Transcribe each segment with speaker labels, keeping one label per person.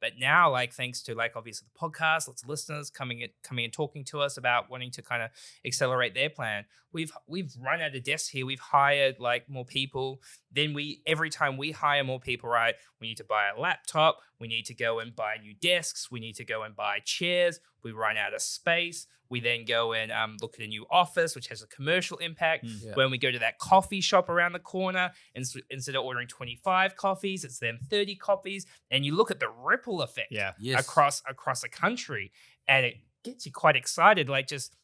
Speaker 1: But now, like, thanks to like obviously the podcast, lots of listeners coming and talking to us about wanting to kind of accelerate their plan. We've run out of desks here. We've hired like more people. Then every time we hire more people, right, we need to buy a laptop. We need to go and buy new desks. We need to go and buy chairs. We run out of space. We then go and look at a new office, which has a commercial impact.
Speaker 2: Yeah.
Speaker 1: When we go to that coffee shop around the corner, instead of ordering 25 coffees, it's then 30 coffees. And you look at the ripple effect
Speaker 2: Yes.
Speaker 1: across the country, and it gets you quite excited. Like, just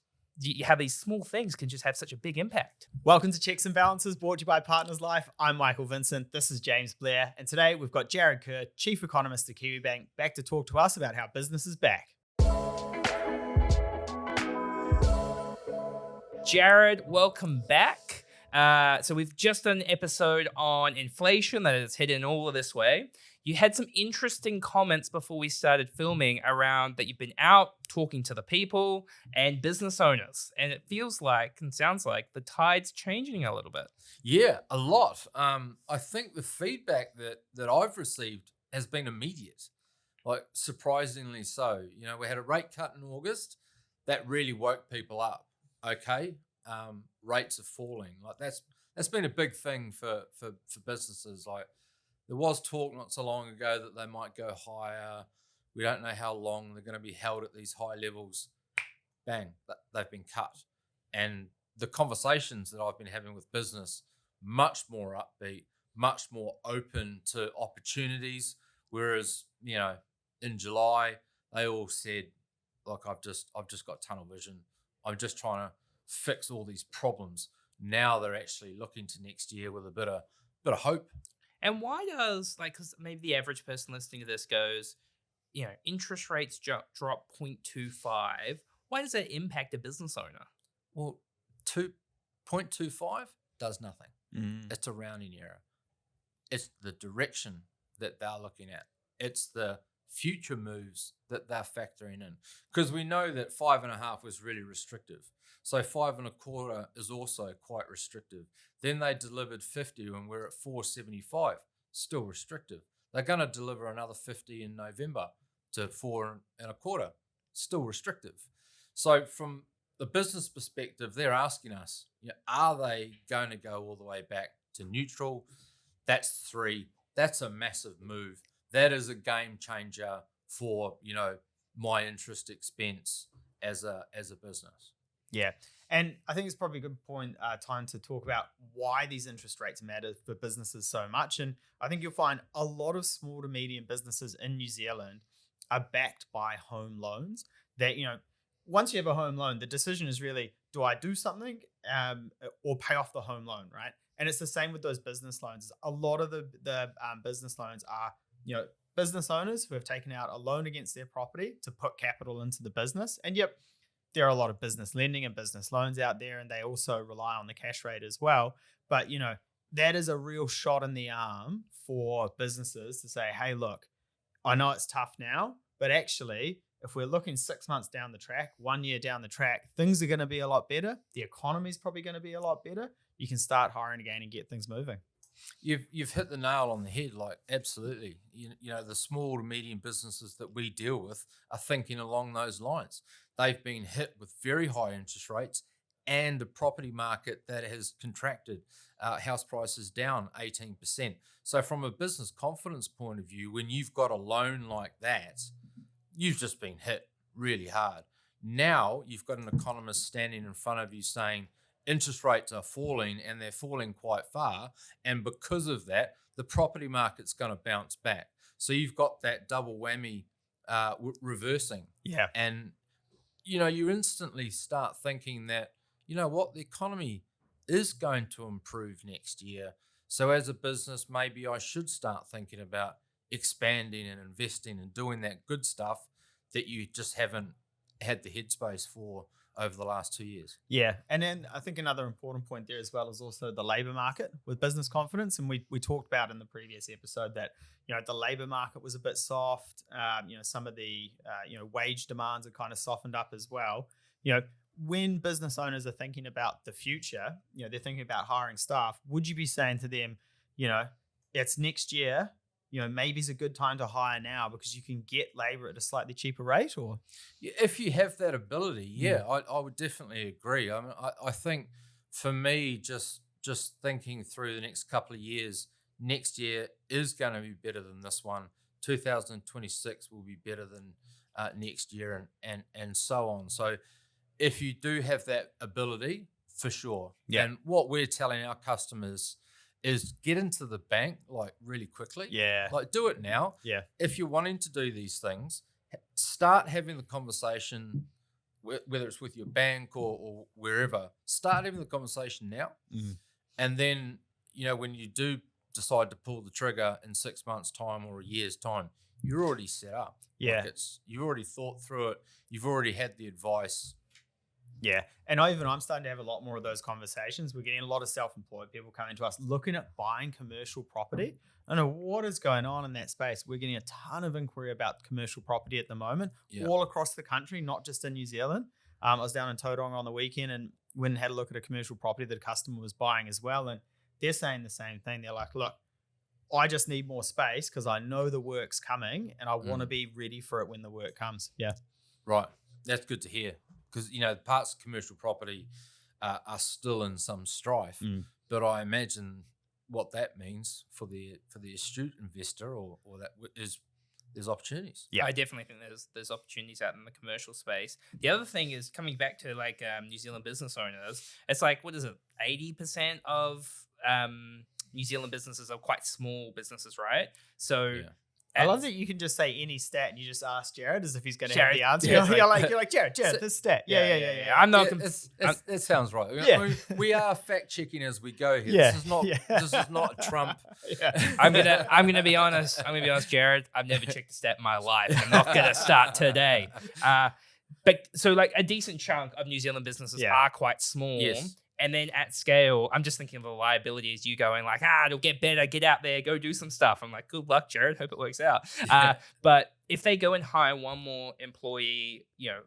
Speaker 1: you have these small things can just have such a big impact.
Speaker 3: Welcome to Checks and Balances, brought to you by Partners Life. I'm Michael Vincent. This is James Blair. And today we've got Jarrod Kerr, Chief Economist at Kiwibank, back to talk to us about how business is back.
Speaker 1: Jarrod, welcome back. So we've just done an episode on inflation that has hit in all of this way. You had some interesting comments before we started filming around that you've been out talking to the people and business owners. And it feels like and sounds like the tide's changing a little bit.
Speaker 2: Yeah, a lot. I think the feedback that I've received has been immediate, like surprisingly so. You know, we had a rate cut in August that really woke people up. Okay, rates are falling. Like that's been a big thing for businesses. Like there was talk not so long ago that they might go higher. We don't know how long they're going to be held at these high levels. Bang, they've been cut. And the conversations that I've been having with business, much more upbeat, much more open to opportunities. Whereas, you know, in July, they all said, look, I've just got tunnel vision. I'm just trying to fix all these problems. Now they're actually looking to next year with a bit of hope.
Speaker 1: And why does, like, because maybe the average person listening to this goes, you know, interest rates drop 0.25. Why does that impact a business owner?
Speaker 2: Well, 2.25 does nothing. It's a rounding error. It's the direction that they're looking at. It's the future moves that they're factoring in. Because we know that 5.5 was really restrictive. So 5.25 is also quite restrictive. Then they delivered 50 when we're at 4.75, still restrictive. They're going to deliver another 50 in November to 4.25, still restrictive. So from the business perspective, they're asking us, you know, are they going to go all the way back to neutral? That's 3. That's a massive move. That is a game changer for, you know, my interest expense as a business.
Speaker 3: Yeah. And I think it's probably a good time to talk about why these interest rates matter for businesses so much. And I think you'll find a lot of small to medium businesses in New Zealand are backed by home loans that, you know, once you have a home loan, the decision is really, do I do something or pay off the home loan, right? And it's the same with those business loans. A lot of the business loans are, you know, business owners who have taken out a loan against their property to put capital into the business. And yep, there are a lot of business lending and business loans out there, and they also rely on the cash rate as well. But, you know, that is a real shot in the arm for businesses to say, hey, look, I know it's tough now, but actually, if we're looking 6 months down the track, 1 year down the track, things are going to be a lot better. The economy is probably going to be a lot better. You can start hiring again and get things moving.
Speaker 2: You've hit the nail on the head, like absolutely. You know, the small to medium businesses that we deal with are thinking along those lines. They've been hit with very high interest rates and a property market that has contracted, house prices down 18%. So from a business confidence point of view, when you've got a loan like that, you've just been hit really hard. Now you've got an economist standing in front of you saying interest rates are falling, and they're falling quite far. And because of that, the property market's going to bounce back. So you've got that double whammy reversing.
Speaker 3: Yeah.
Speaker 2: And, you know, you instantly start thinking that, you know what, the economy is going to improve next year. So as a business, maybe I should start thinking about expanding and investing and doing that good stuff that you just haven't had the headspace for over the last 2 years.
Speaker 3: Yeah. And then I think another important point there as well is also the labor market with business confidence. And we talked about in the previous episode that, you know, the labor market was a bit soft. You know, some of the, you know, wage demands are kind of softened up as well. You know, when business owners are thinking about the future, you know, they're thinking about hiring staff, would you be saying to them, you know, it's next year, maybe it's a good time to hire now because you can get labor at a slightly cheaper rate? Or
Speaker 2: If you have that ability, I would definitely agree. I mean, I think for me, just thinking through the next couple of years, next year is going to be better than this one. 2026 will be better than next year, and so on. So if you do have that ability, for sure.
Speaker 3: Yeah.
Speaker 2: And what we're telling our customers is get into the bank like really quickly.
Speaker 3: Yeah.
Speaker 2: Like do it now.
Speaker 3: Yeah.
Speaker 2: If you're wanting to do these things, start having the conversation, whether it's with your bank or wherever. Start having the conversation now. And then, when you do decide to pull the trigger in 6 months' time or a year's time, you're already set up.
Speaker 3: Yeah.
Speaker 2: Like you've already thought through it. You've already had the advice.
Speaker 3: Yeah. And I'm starting to have a lot more of those conversations. We're getting a lot of self-employed people coming to us looking at buying commercial property. I don't know what is going on in that space. We're getting a ton of inquiry about commercial property at the moment, all across the country, not just in New Zealand. I was down in Tauranga on the weekend and went and had a look at a commercial property that a customer was buying as well. And they're saying the same thing. They're like, look, I just need more space because I know the work's coming and I want to be ready for it when the work comes. Yeah.
Speaker 2: Right. That's good to hear. Because, parts of commercial property are still in some strife, but I imagine what that means for the astute investor or that is there's opportunities.
Speaker 1: Yeah, I definitely think there's opportunities out in the commercial space. The other thing is coming back to New Zealand business owners. It's like, what is it? 80% of New Zealand businesses are quite small businesses, right? So.
Speaker 2: Yeah.
Speaker 3: I love that you can just say any stat and you just ask Jarrod as if he's going to have
Speaker 1: Jarrod,
Speaker 3: the answer.
Speaker 1: yeah,
Speaker 3: you're like Jarrod, this stat. Yeah.
Speaker 1: I'm not.
Speaker 2: That sounds right.
Speaker 3: Yeah.
Speaker 2: We are fact checking as we go here.
Speaker 3: Yeah.
Speaker 2: This is not Trump.
Speaker 1: I'm gonna be honest. Jarrod. I've never checked the stat in my life. I'm not gonna start today. But so a decent chunk of New Zealand businesses are quite small.
Speaker 2: Yes.
Speaker 1: And then at scale, I'm just thinking of the liability as you going it'll get better, get out there, go do some stuff. I'm like, good luck, Jarrod. Hope it works out. But if they go and hire one more employee,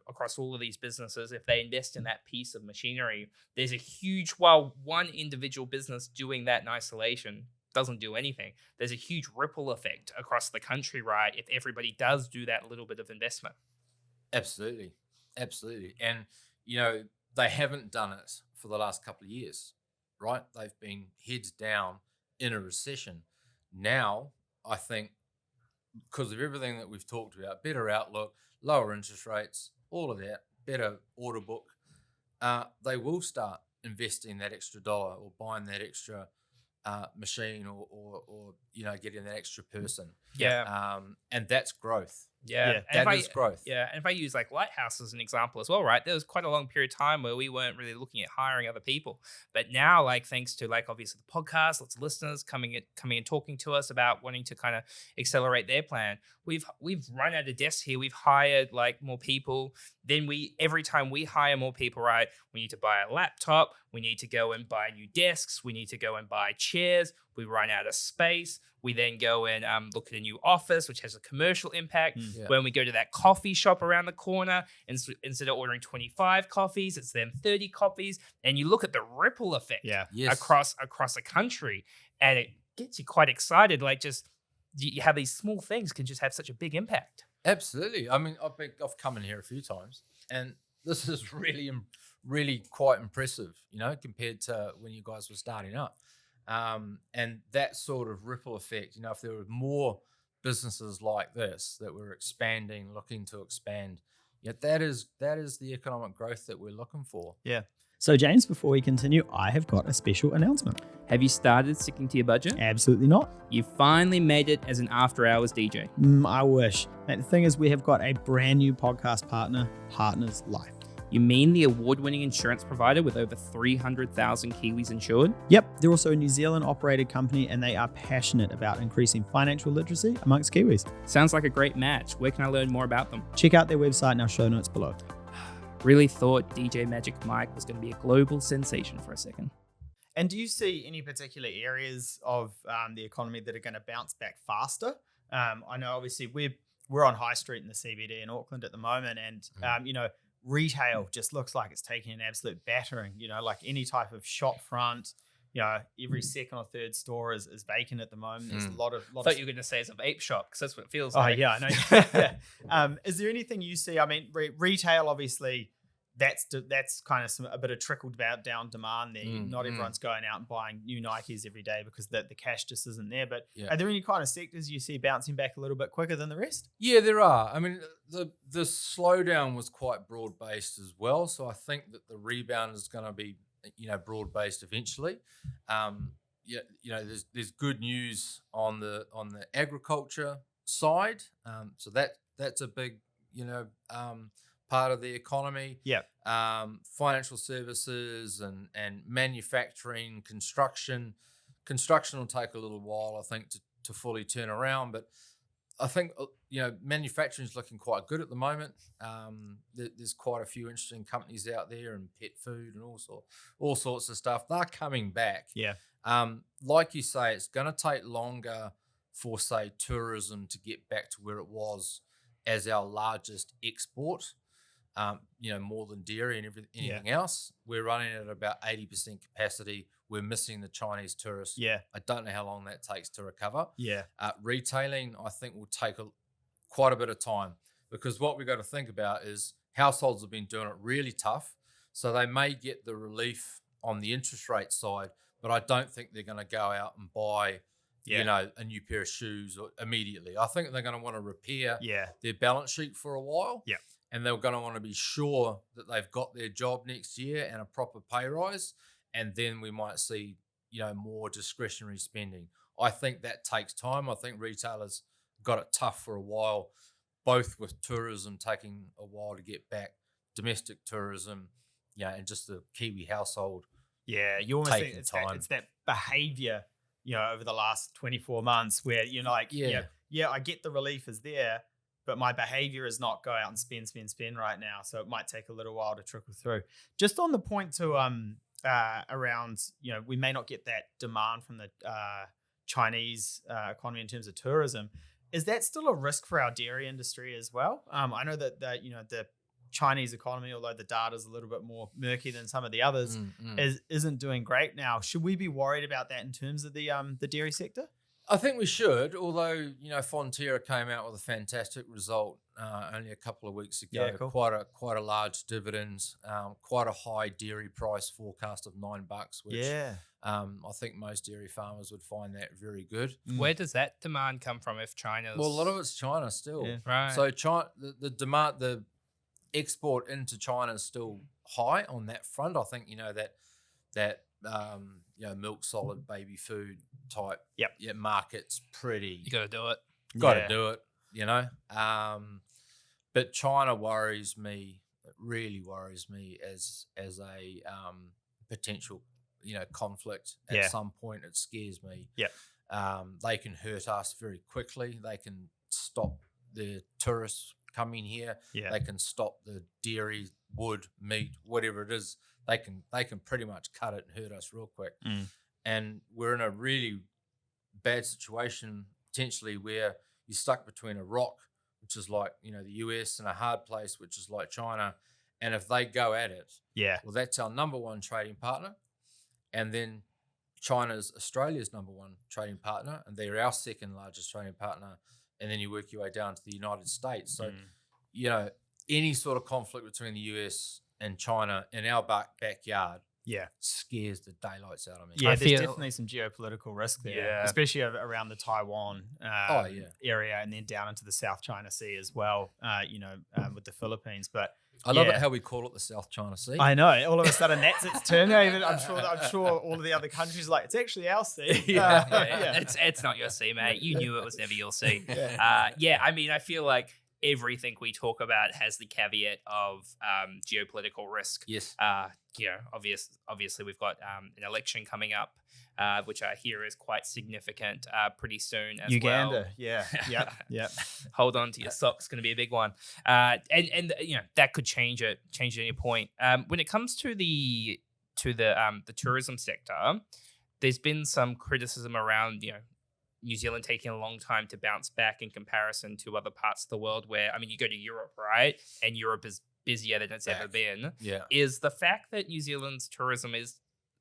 Speaker 1: across all of these businesses, if they invest in that piece of machinery, there's a huge, one individual business doing that in isolation doesn't do anything. There's a huge ripple effect across the country, right? If everybody does do that little bit of investment.
Speaker 2: Absolutely. And, they haven't done it for the last couple of years, right? They've been heads down in a recession. Now, I think because of everything that we've talked about, better outlook, lower interest rates, all of that, better order book, they will start investing that extra dollar or buying that extra machine or getting that extra person.
Speaker 1: Yeah.
Speaker 2: And that's growth.
Speaker 1: Yeah.
Speaker 2: That is growth.
Speaker 1: Yeah. And if I use Lighthouse as an example as well, right? There was quite a long period of time where we weren't really looking at hiring other people. But now, thanks to obviously the podcast, lots of listeners coming and talking to us about wanting to kind of accelerate their plan. We've run out of desks here. We've hired more people. Then every time we hire more people, right? We need to buy a laptop. We need to go and buy new desks. We need to go and buy chairs. We run out of space. We then go and look at a new office, which has a commercial impact. When we go to that coffee shop around the corner, instead of ordering 25 coffees, it's then 30 coffees. And you look at the ripple effect across a country, and it gets you quite excited. You have these small things can just have such a big impact.
Speaker 2: Absolutely. I mean, I've come in here a few times, and this is really, really quite impressive, compared to when you guys were starting up. And that sort of ripple effect, if there were more businesses like this that were expanding, looking to expand, that is the economic growth that we're looking for.
Speaker 3: Yeah. So James, before we continue, I have got a special announcement.
Speaker 1: Have you started sticking to your budget?
Speaker 3: Absolutely not.
Speaker 1: You finally made it as an after-hours DJ.
Speaker 3: I wish. Mate, the thing is, we have got a brand new podcast partner, Partners Life.
Speaker 1: You mean the award-winning insurance provider with over 300,000 Kiwis insured?
Speaker 3: Yep, they're also a New Zealand-operated company, and they are passionate about increasing financial literacy amongst Kiwis.
Speaker 1: Sounds like a great match. Where can I learn more about them?
Speaker 3: Check out their website in our show notes below.
Speaker 1: Really thought DJ Magic Mike was going to be a global sensation for a second.
Speaker 3: And do you see any particular areas of the economy that are going to bounce back faster? I know, obviously, we're on High Street in the CBD in Auckland at the moment, and retail just looks like it's taking an absolute battering. Any type of shop front, every second or third store is vacant at the moment. There's a lot of.
Speaker 1: I thought you were going to say it's a vape shop because that's what it feels
Speaker 3: Oh
Speaker 1: like.
Speaker 3: yeah, I know. Yeah. Is there anything you see? I mean, retail obviously. That's kind of a bit of trickled down demand there. Not everyone's going out and buying new Nikes every day because the cash just isn't there. But are there any kind of sectors you see bouncing back a little bit quicker than the rest?
Speaker 2: Yeah, there are. I mean, the slowdown was quite broad based as well. So I think that the rebound is going to be broad based eventually. There's good news on the agriculture side. So that's a big part of the economy.
Speaker 3: Yeah.
Speaker 2: Financial services and manufacturing, construction. Construction will take a little while, I think, to fully turn around. But I think manufacturing is looking quite good at the moment. There's quite a few interesting companies out there, and pet food and all sorts of stuff. They're coming back.
Speaker 3: Yeah.
Speaker 2: Like you say, it's going to take longer for, say, tourism to get back to where it was as our largest export. More than dairy and anything else. We're running at about 80% capacity. We're missing the Chinese tourists.
Speaker 3: Yeah.
Speaker 2: I don't know how long that takes to recover.
Speaker 3: Yeah.
Speaker 2: Retailing, I think, will take quite a bit of time, because what we've got to think about is households have been doing it really tough. So they may get the relief on the interest rate side, but I don't think they're going to go out and buy a new pair of shoes immediately. I think they're going to want to repair their balance sheet for a while.
Speaker 3: Yeah.
Speaker 2: And they're going to want to be sure that they've got their job next year and a proper pay rise. And then we might see, more discretionary spending. I think that takes time. I think retailers got it tough for a while, both with tourism taking a while to get back, domestic tourism, and just the Kiwi household.
Speaker 3: Yeah, you almost think it's that behavior, over the last 24 months where you're like, I get the relief is there, but my behavior is not go out and spend right now. So it might take a little while to trickle through. Just on the point to around, we may not get that demand from the Chinese economy in terms of tourism. Is that still a risk for our dairy industry as well? I know that the Chinese economy, although the data is a little bit more murky than some of the others, isn't doing great now. Should we be worried about that in terms of the dairy sector?
Speaker 2: I think we should, although, Fonterra came out with a fantastic result only a couple of weeks ago.
Speaker 3: Yeah, cool.
Speaker 2: Quite a large dividend, quite a high dairy price forecast of $9, which I think most dairy farmers would find that very good.
Speaker 1: Where does that demand come from if China's...
Speaker 2: Well, a lot of it's China still.
Speaker 1: Yeah. Right.
Speaker 2: So China, the demand, the export into China is still high on that front. I think, that milk solid baby food type market's pretty.
Speaker 1: You got to do it.
Speaker 2: Got to do it, But China worries me. It really worries me as a potential, conflict at some point. It scares me.
Speaker 3: Yeah.
Speaker 2: They can hurt us very quickly. They can stop the tourists coming here.
Speaker 3: Yeah.
Speaker 2: They can stop the dairy, wood, meat, whatever it is. They can pretty much cut it and hurt us real quick. And we're in a really bad situation potentially where you're stuck between a rock, which is like, the US, and a hard place, which is like China. And if they go at it, well, that's our number one trading partner. And then China's Australia's number one trading partner, and they're our second largest trading partner. And then you work your way down to the United States. So, any sort of conflict between the US and China in our backyard scares the daylights out of me.
Speaker 3: Yeah, there's definitely some geopolitical risk there, especially around the Taiwan area, and then down into the South China Sea as well, with the Philippines. But
Speaker 2: I love it how we call it the South China Sea.
Speaker 3: I know. All of a sudden, that's its turn. I'm sure all of the other countries are like, it's actually our sea.
Speaker 1: It's not your sea, mate. You knew it was never your sea. I mean, I feel like everything we talk about has the caveat of geopolitical risk.
Speaker 2: Yes.
Speaker 1: Obviously we've got an election coming up, which I hear is quite significant pretty soon as
Speaker 3: Uganda.
Speaker 1: well.
Speaker 3: Yep.
Speaker 1: Hold on to your socks, going to be a big one. And that could change at any point. When it comes to the tourism sector, there's been some criticism around, New Zealand taking a long time to bounce back in comparison to other parts of the world where, I mean, you go to Europe, right? And Europe is busier than it's ever been.
Speaker 2: Yeah.
Speaker 1: Is the fact that New Zealand's tourism is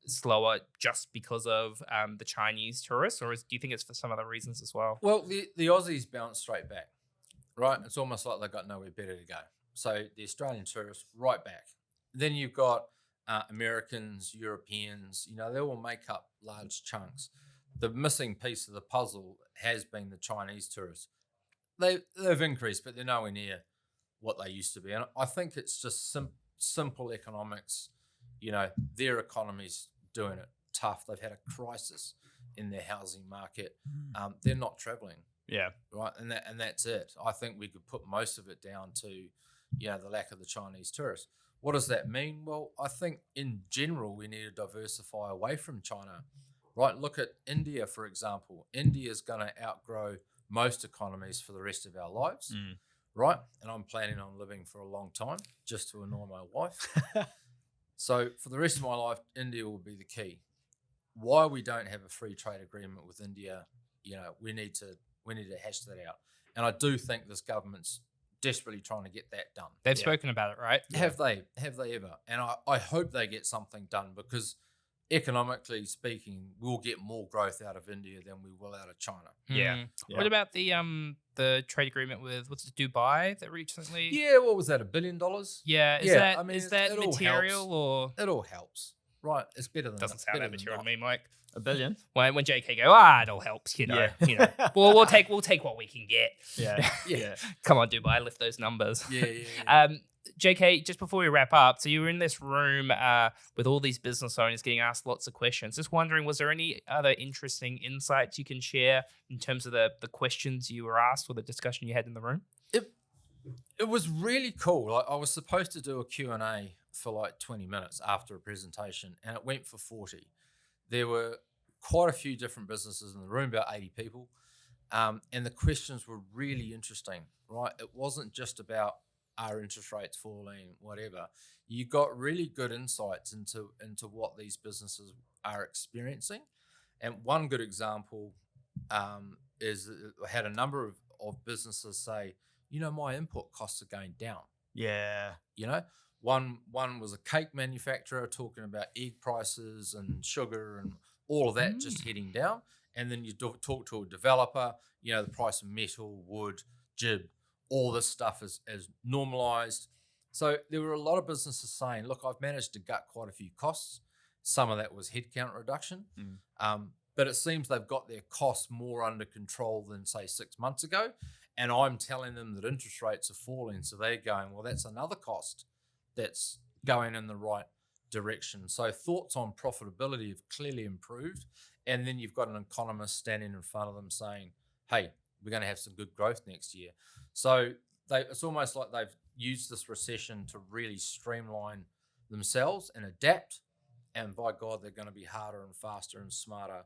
Speaker 1: slower just because of the Chinese tourists, or do you think it's for some other reasons as well?
Speaker 2: Well, the Aussies bounce straight back, right? It's almost like they've got nowhere better to go. So the Australian tourists, right back. Then you've got Americans, Europeans, they all make up large chunks. The missing piece of the puzzle has been the Chinese tourists. They've increased, but they're nowhere near what they used to be. And I think it's just simple economics. Their economy's doing it tough. They've had a crisis in their housing market. They're not traveling.
Speaker 3: Yeah.
Speaker 2: Right. And that's it. I think we could put most of it down to, the lack of the Chinese tourists. What does that mean? Well, I think in general, we need to diversify away from China, right? Look at India, for example. India is going to outgrow most economies for the rest of our lives, right? And I'm planning on living for a long time just to annoy my wife. So for the rest of my life, India will be the key. Why we don't have a free trade agreement with India, we need to hash that out. And I do think this government's desperately trying to get that done.
Speaker 1: They've spoken about it, right?
Speaker 2: Have they ever? And I hope they get something done, because economically speaking, we'll get more growth out of India than we will out of China.
Speaker 3: Yeah.
Speaker 1: What about the trade agreement with Dubai that recently?
Speaker 2: Yeah, what was that? $1 billion?
Speaker 1: Yeah, is that
Speaker 2: it all
Speaker 1: material
Speaker 2: helps.
Speaker 1: or
Speaker 2: It all helps, right? It's better than
Speaker 1: doesn't sound that material to me, Mike?
Speaker 3: $1 billion.
Speaker 1: When JK go, it all helps,
Speaker 3: Yeah.
Speaker 1: Well, we'll take what we can get.
Speaker 3: Yeah.
Speaker 1: Come on, Dubai, lift those numbers.
Speaker 2: Yeah.
Speaker 1: JK, just before we wrap up, so you were in this room with all these business owners getting asked lots of questions. Just wondering, was there any other interesting insights you can share in terms of the questions you were asked or the discussion you had in the room?
Speaker 2: It was really cool. Like, I was supposed to do a Q&A for like 20 minutes after a presentation, and it went for 40. There were quite a few different businesses in the room, about 80 people, and the questions were really interesting, right? It wasn't just about are interest rates falling, whatever. You got really good insights into what these businesses are experiencing. And one good example is that I had a number of businesses say, my input costs are going down.
Speaker 3: Yeah.
Speaker 2: One was a cake manufacturer talking about egg prices and sugar and all of that just heading down. And then you talk to a developer, the price of metal, wood, jib, all this stuff is normalized. So there were a lot of businesses saying, look, I've managed to gut quite a few costs. Some of that was headcount reduction. But it seems they've got their costs more under control than, say, 6 months ago. And I'm telling them that interest rates are falling. So they're going, well, that's another cost that's going in the right direction. So thoughts on profitability have clearly improved. And then you've got an economist standing in front of them saying, hey, we're going to have some good growth next year. So it's almost like they've used this recession to really streamline themselves and adapt. And by God, they're going to be harder and faster and smarter,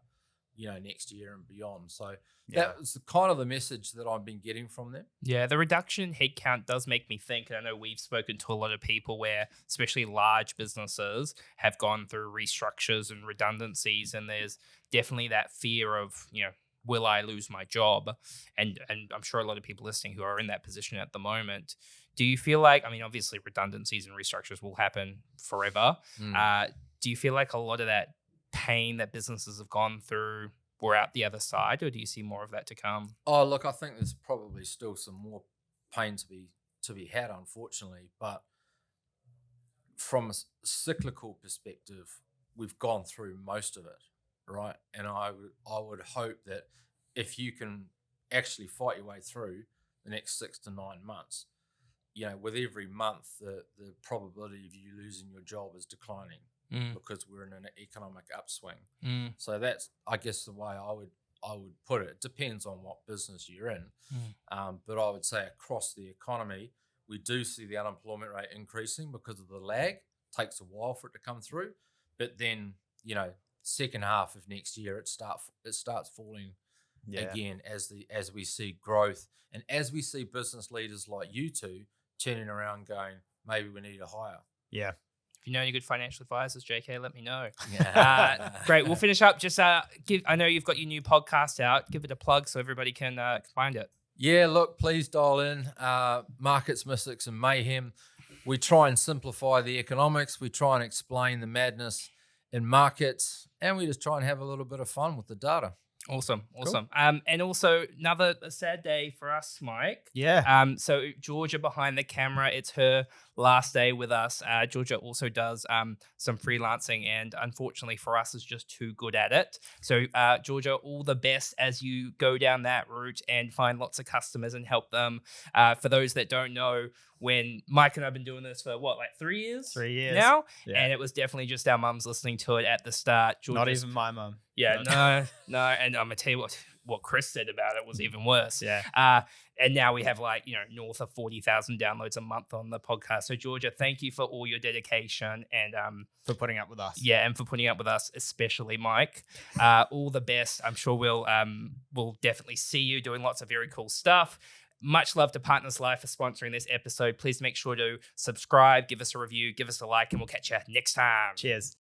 Speaker 2: next year and beyond. So that was kind of the message that I've been getting from them.
Speaker 1: Yeah, the reduction in headcount does make me think, and I know we've spoken to a lot of people where, especially large businesses, have gone through restructures and redundancies, and there's definitely that fear of, will I lose my job? And I'm sure a lot of people listening who are in that position at the moment. Do you feel like, obviously redundancies and restructures will happen forever. Do you feel like a lot of that pain that businesses have gone through, we're out the other side, or do you see more of that to come?
Speaker 2: Oh, look, I think there's probably still some more pain to be had, unfortunately. But from a cyclical perspective, we've gone through most of it, right? And I would hope that if you can actually fight your way through the next 6 to 9 months, with every month, the probability of you losing your job is declining. Because we're in an economic upswing. So that's, I guess, the way I would put it. It depends on what business you're in. But I would say across the economy, we do see the unemployment rate increasing because of the lag. It takes a while for it to come through. But then, second half of next year, it starts falling again as we see growth and as we see business leaders like you two turning around going, maybe we need to hire.
Speaker 3: Yeah.
Speaker 1: If you know any good financial advisors, JK, let me know.
Speaker 2: Yeah.
Speaker 1: Great. We'll finish up. Just I know you've got your new podcast out. Give it a plug so everybody can find it.
Speaker 2: Yeah, look, please dial in. Markets, Mystics and Mayhem. We try and simplify the economics. We try and explain the madness in markets, and we just try and have a little bit of fun with the data.
Speaker 1: Awesome. And also another sad day for us, Mike.
Speaker 3: Yeah.
Speaker 1: So Georgia behind the camera, it's her last day with us. Georgia also does some freelancing, and unfortunately for us is just too good at it. So Georgia, all the best as you go down that route and find lots of customers and help them. For those that don't know, when Mike and I have been doing this for like 3 years?
Speaker 3: 3 years
Speaker 1: now,
Speaker 3: Yeah.
Speaker 1: and it was definitely just our mums listening to it at the start.
Speaker 3: Not even my mum.
Speaker 1: Yeah, no, and I'm gonna tell you what Chris said about it was even worse.
Speaker 3: Yeah.
Speaker 1: And now we have north of 40,000 downloads a month on the podcast. So Georgia, thank you for all your dedication and
Speaker 3: For putting up with us.
Speaker 1: yeah, and for putting up with us, especially Mike. All the best. I'm sure we'll definitely see you doing lots of very cool stuff. Much love to Partners Life for sponsoring this episode. Please make sure to subscribe, give us a review, give us a like, and we'll catch you next time.
Speaker 3: Cheers.